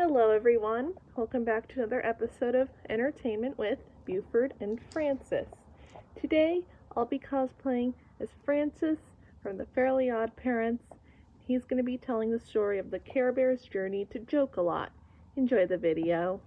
Hello everyone, welcome back to another episode of Entertainment with Buford and Francis. Today I'll be cosplaying as Francis from the Fairly Odd Parents. He's going to be telling the story of the Care Bear's journey to Joke-A-Lot. Enjoy the video.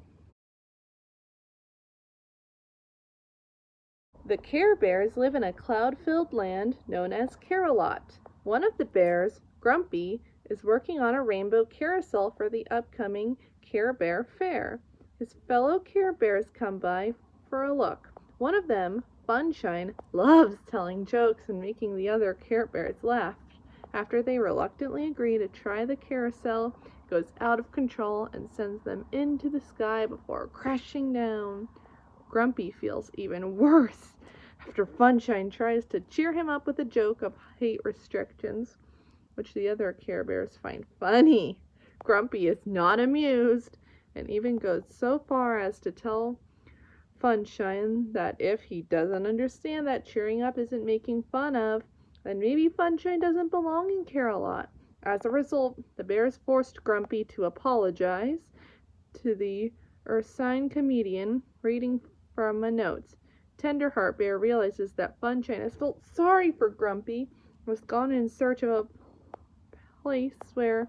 The Care Bears live in a cloud-filled land known as Care-A-Lot. One of the bears, Grumpy, is working on a rainbow carousel for the upcoming Care Bear Fair. His fellow Care Bears come by for a look. One of them, Funshine, loves telling jokes and making the other Care Bears laugh. After they reluctantly agree to try the carousel, it goes out of control and sends them into the sky before crashing down. Grumpy feels even worse after Funshine tries to cheer him up with a joke of height restrictions, which the other Care Bears find funny. Grumpy is not amused and even goes so far as to tell Funshine that if he doesn't understand that cheering up isn't making fun of, then maybe Funshine doesn't belong in Care-A-Lot. As a result, the bears forced Grumpy to apologize to the Ursine comedian, reading from a note. Tenderheart Bear realizes that Funshine has felt sorry for Grumpy and has gone in search of a place where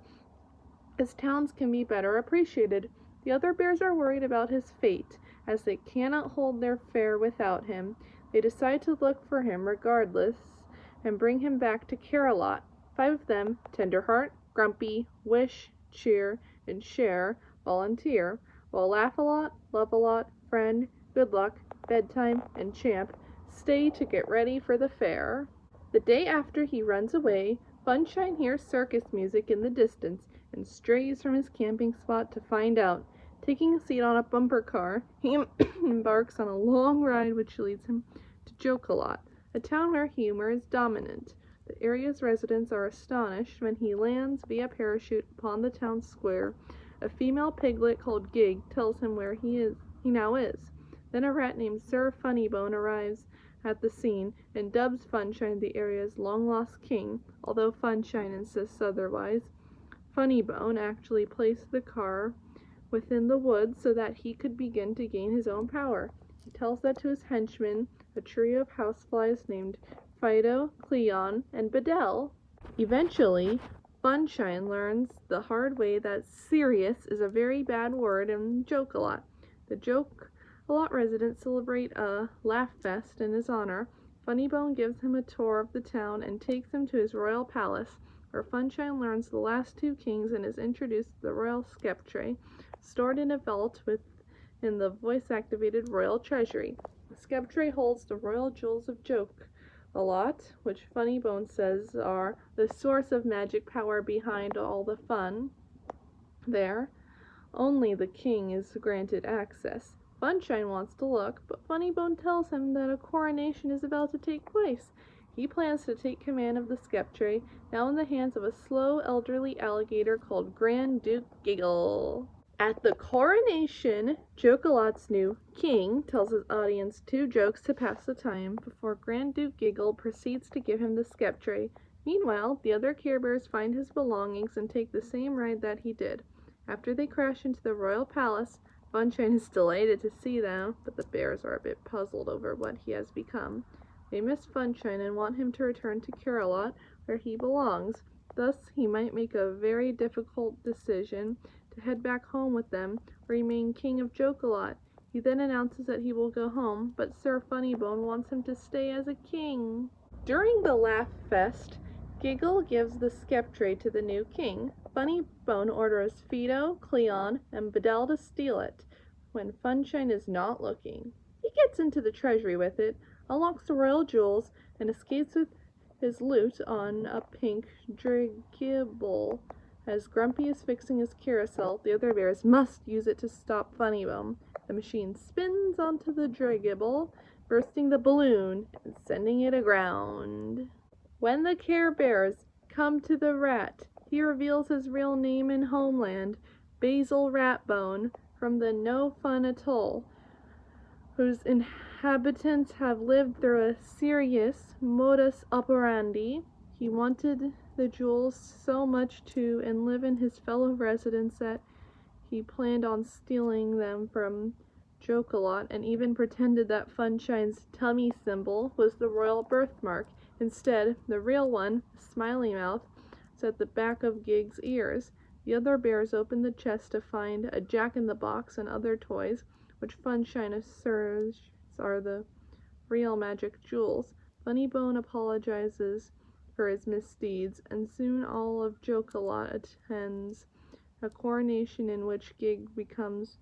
his towns can be better appreciated. The other bears are worried about his fate, as they cannot hold their fair without him. They decide to look for him regardless and bring him back to Care-A-Lot. 5 of them, Tenderheart, Grumpy, Wish, Cheer, and Share, volunteer, while Laugh-A-Lot, Love-A-Lot, Friend, Good Luck, Bedtime, and Champ stay to get ready for the fair. The day after he runs away, Funshine hears circus music in the distance and strays from his camping spot to find out. Taking a seat on a bumper car, he embarks on a long ride which leads him to Joke-A-Lot, a town where humor is dominant. The area's residents are astonished when he lands via parachute upon the town square. A female piglet called Gig tells him where he now is. Then a rat named Sir Funnybone arrives at the scene and dubs Funshine the area's long-lost king, although Funshine insists otherwise. Funnybone actually placed the car within the woods so that he could begin to gain his own power. He tells that to his henchmen, a trio of houseflies named Fido, Cleon, and Bedell. Eventually, Funshine learns the hard way that serious is a very bad word in Joke-A-Lot. The Joke-A-Lot residents celebrate a laugh fest in his honor. Funnybone gives him a tour of the town and takes him to his royal palace, where Funshine learns the last 2 kings and is introduced to the royal sceptre, stored in a vault within the voice-activated royal treasury. The sceptre holds the royal jewels of Joke-A-Lot, which Funnybone says are the source of magic power behind all the fun there. Only the king is granted access. Funshine wants to look, but Funnybone tells him that a coronation is about to take place. He plans to take command of the sceptre, now in the hands of a slow, elderly alligator called Grand Duke Giggle. At the coronation, Joke-A-Lot's new king tells his audience 2 jokes to pass the time before Grand Duke Giggle proceeds to give him the sceptre. Meanwhile, the other Care Bears find his belongings and take the same ride that he did. After they crash into the royal palace, Funshine is delighted to see them, but the bears are a bit puzzled over what he has become. They miss Funshine and want him to return to Care-A-Lot, where he belongs. Thus, he might make a very difficult decision to head back home with them, or remain king of Joke-A-Lot. He then announces that he will go home, but Sir Funnybone wants him to stay as a king. During the Laugh Fest, Giggle gives the sceptre to the new king. Funnybone orders Fido, Cleon, and Bedell to steal it when Funshine is not looking. He gets into the treasury with it, unlocks the royal jewels, and escapes with his loot on a pink dirigible. As Grumpy is fixing his carousel, the other bears must use it to stop Funnybone. The machine spins onto the dirigible, bursting the balloon and sending it aground. When the Care Bears come to the rat, he reveals his real name and homeland, Basil Ratbone, from the No Fun Atoll, whose inhabitants have lived through a serious modus operandi. He wanted the jewels so much too and live in his fellow residents that He planned on stealing them from Jokelot and even pretended that Funshine's tummy symbol was the royal birthmark. Instead, the real one, Smiley Mouth, was at the back of Gig's ears. The other bears opened the chest to find a jack-in-the-box and other toys, which Funshine asserts are the real magic jewels. Funnybone apologizes for his misdeeds, and soon all of Jokelot attends a coronation in which Gig becomes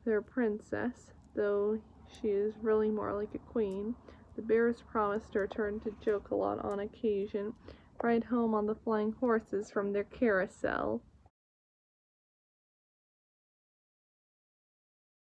their princess, though she is really more like a queen. The bears promise to return to Jokelot on occasion, ride home on the flying horses from their carousel.